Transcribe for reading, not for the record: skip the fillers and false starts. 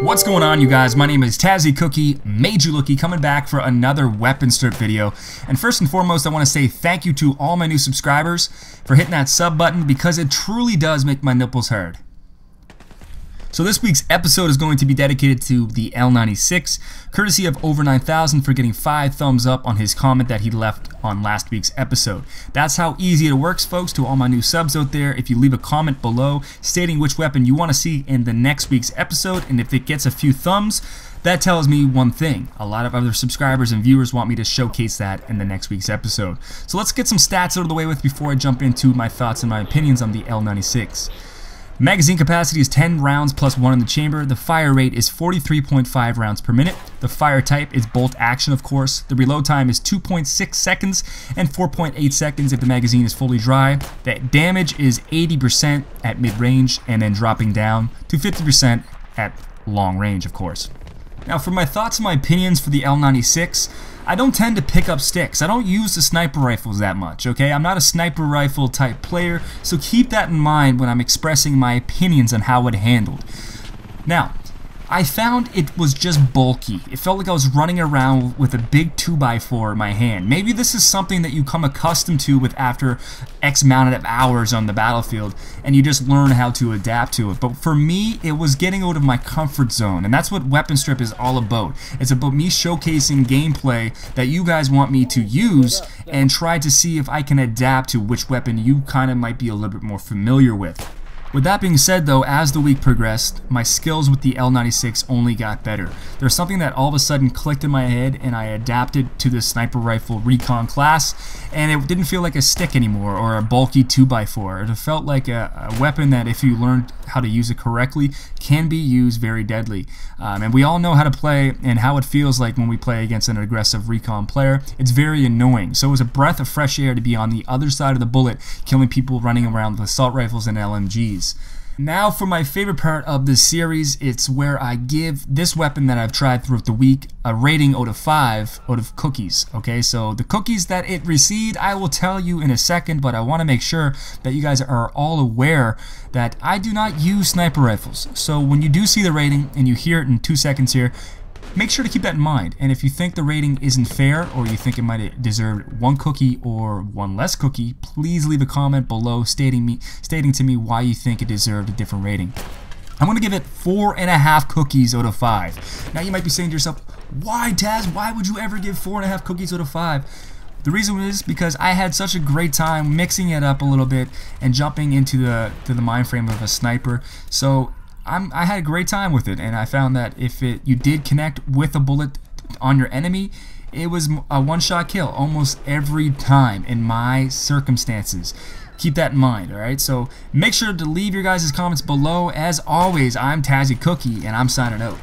What's going on, you guys? My name is Tazzy Cookie, Made You Looky, coming back for another weapon strip video. And first and foremost, I want to say thank you to all my new subscribers for hitting that sub button, because it truly does make my nipples hard. So this week's episode is going to be dedicated to the L96, courtesy of Over 9000 for getting 5 thumbs up on his comment that he left on last week's episode. That's how easy it works, folks. To all my new subs out there, if you leave a comment below stating which weapon you want to see in the next week's episode, and if it gets a few thumbs, that tells me one thing: a lot of other subscribers and viewers want me to showcase that in the next week's episode. So let's get some stats out of the way with before I jump into my thoughts and my opinions on the L96. Magazine capacity is 10 rounds plus 1 in the chamber. The fire rate is 43.5 rounds per minute. The fire type is bolt action, of course. The reload time is 2.6 seconds and 4.8 seconds if the magazine is fully dry. The damage is 80% at mid-range and then dropping down to 50% at long range, of course. Now, for my thoughts and my opinions for the L96, I don't tend to pick up sticks. I don't use the sniper rifles that much, okay? I'm not a sniper rifle type player, so keep that in mind when I'm expressing my opinions on how it handled. Now, I found it was just bulky. It felt like I was running around with a big 2x4 in my hand. Maybe this is something that you come accustomed to with after X amount of hours on the battlefield, and you just learn how to adapt to it. But for me, it was getting out of my comfort zone, and that's what Weapon Strip is all about. It's about me showcasing gameplay that you guys want me to use and try to see if I can adapt to which weapon you kind of might be a little bit more familiar with. With that being said, though, as the week progressed, my skills with the L96 only got better. There's something that all of a sudden clicked in my head, and I adapted to the Sniper Rifle Recon class, and it didn't feel like a stick anymore or a bulky 2x4. It felt like a weapon that, if you learned how to use it correctly, can be used very deadly. And we all know how to play and how it feels like when we play against an aggressive recon player. It's very annoying. So it was a breath of fresh air to be on the other side of the bullet, killing people running around with assault rifles and LMGs. Now for my favorite part of this series, it's where I give this weapon that I've tried throughout the week a rating out of 5 out of cookies. Okay, so the cookies that it received I will tell you in a second, but I want to make sure that you guys are all aware that I do not use sniper rifles. So when you do see the rating and you hear it in 2 seconds here, make sure to keep that in mind. And if you think the rating isn't fair, or you think it might have deserved 1 cookie or 1 less cookie, please leave a comment below stating to me why you think it deserved a different rating. I'm going to give it 4.5 cookies out of 5. Now you might be saying to yourself, why, Taz? Why would you ever give 4.5 cookies out of 5? The reason is because I had such a great time mixing it up a little bit and jumping into the mind frame of a sniper. So I had a great time with it, and I found that if you did connect with a bullet on your enemy, it was a one-shot kill almost every time in my circumstances. Keep that in mind, alright? So make sure to leave your guys' comments below. As always, I'm Tazzy Cookie, and I'm signing out.